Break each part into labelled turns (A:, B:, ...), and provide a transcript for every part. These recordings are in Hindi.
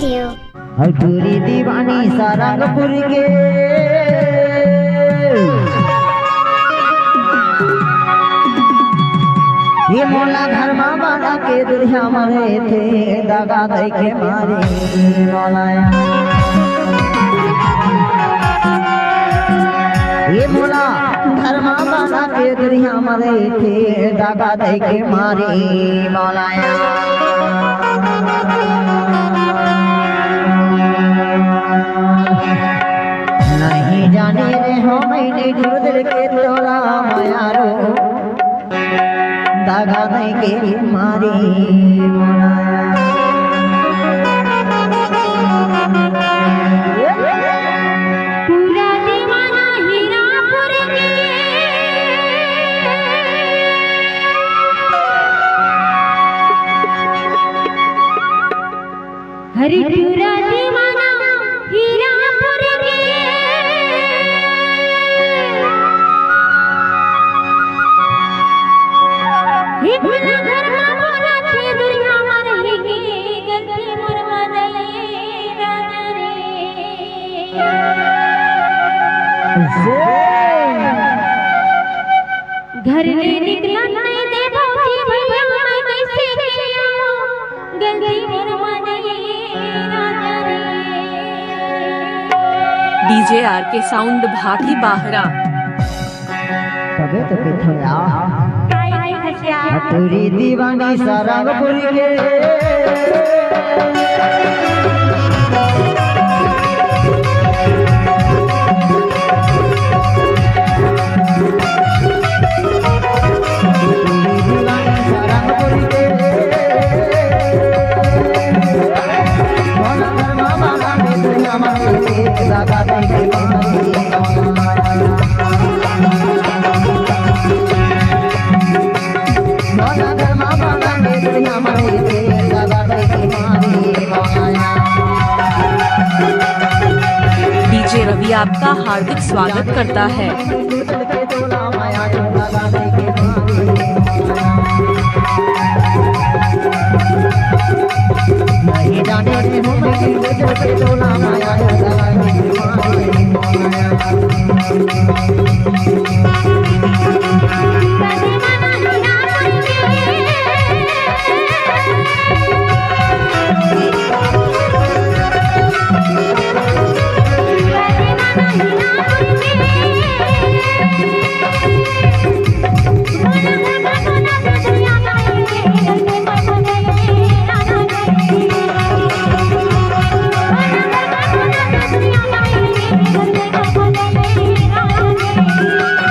A: video.
B: पूरी दीवानी सारंगपुर के ये मोला घर में बना के दुनिया मरे थे दगा दे के मारे मौलाया। ये मोला घर में बना के दुनिया मरे थे दगा दे के मारे मौलाया। नहीं जाने रे हो मैंने दिल के तोरा मायारो दागा नहीं के मारी
A: पूरा दीवाना हीरापुर के हरी पूरा दीवाना हीरापुर के हे भला घर में बोला थे दुनिया मरे के गलती मरवा दे राजा रे घर ले निकला नहीं दे भौती भैया मैं कैसे किया गलती मरवा दे राजा रे।
C: डीजे आर के साउंड भाटी बाहरा
B: तबे तो पिथया
A: काय खसिया
B: पूरी दीवानी सारंगपुर के
C: डीजे रवि आपका हार्दिक स्वागत करता है।
B: नहीं जाने रे हो मैं के तोला माया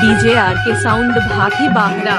C: डीजे आर के साउंड भाटी बाहरा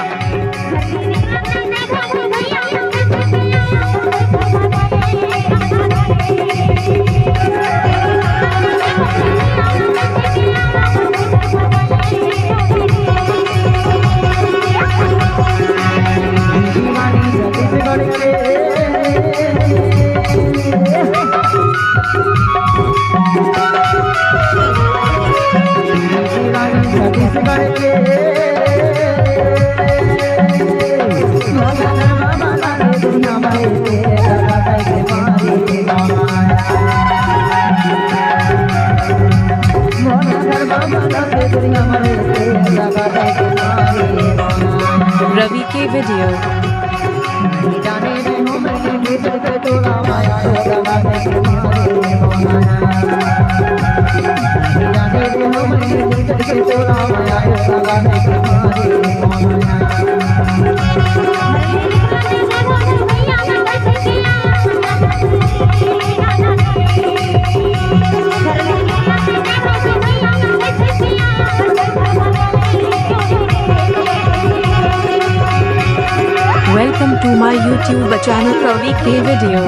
C: रवि के वीडियो
B: जाने रे हो मैं के तोला माया जाने रे हो मैं के तोला माया
C: welcome to my YouTube channel Ravi के वीडियो।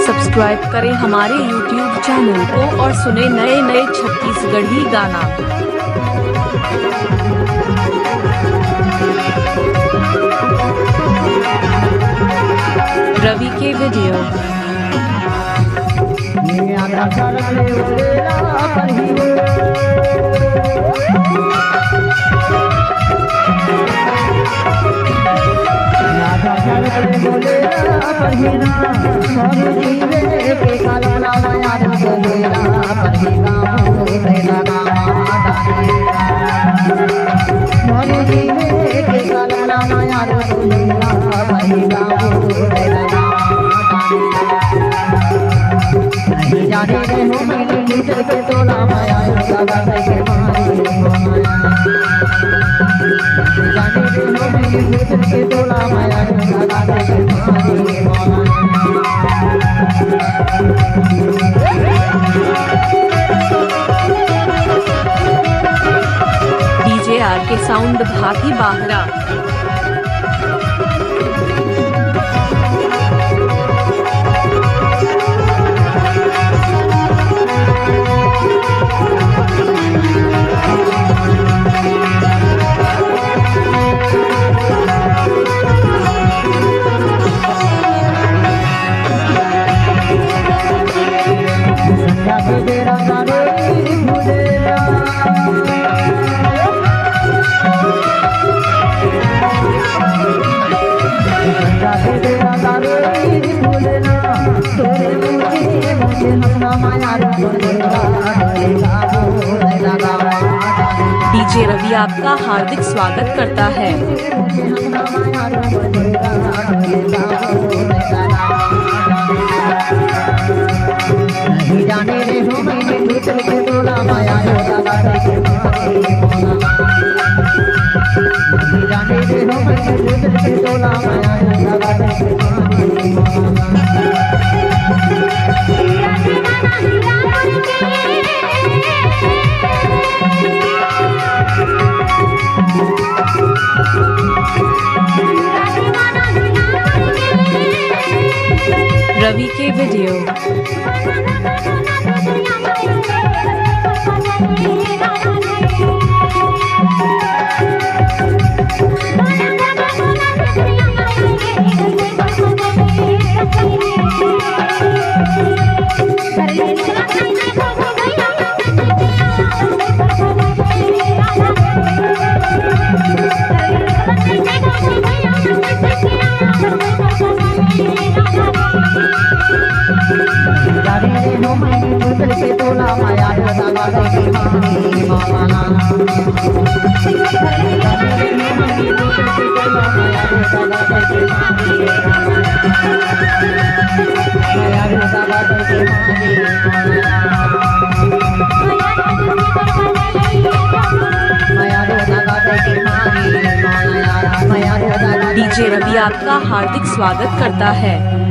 C: सब्सक्राइब करें हमारे यूट्यूब चैनल को और सुने नए नए छत्तीसगढ़ी गाना। रवि के वीडियो।
B: ये आधा चले बोलेला परही आधा चले बोलेला परहीना मोर जीवे के काला याद बोलेला परहीना मोरे लगा मोर जीवे के काला याद बोलेला परहीना मोरे लगा नहीं जाने रे हो मैंने नीचे के तोला माया लगा के मारी जाने रे हो मैंने नीचे के तोला माया लगा के मारी
C: डीजे आर के साउंड भाभी बाहरा।
B: तेरा गारे भूलेला तेरा गारे भूलेला तेरे मुझे हंसना माया
C: डीजे रवि आपका हार्दिक स्वागत करता है।
B: नहीं जाने रे हो मैंने नीचे के तोला माया लगा के मारी नहीं जाने रे हो मैंने नीचे के तोला माया लगा के मारी
C: रवि के वीडियो।
B: जाने रे हो मैंने नीचे के तोला माया लगा के मारी मावाना जाने रे हो मैंने नीचे के तोला माया लगा के मारी माया लगा के मारी माया लगा के मारी माया लगा
C: डीजे रवि आपका हार्दिक स्वागत करता है।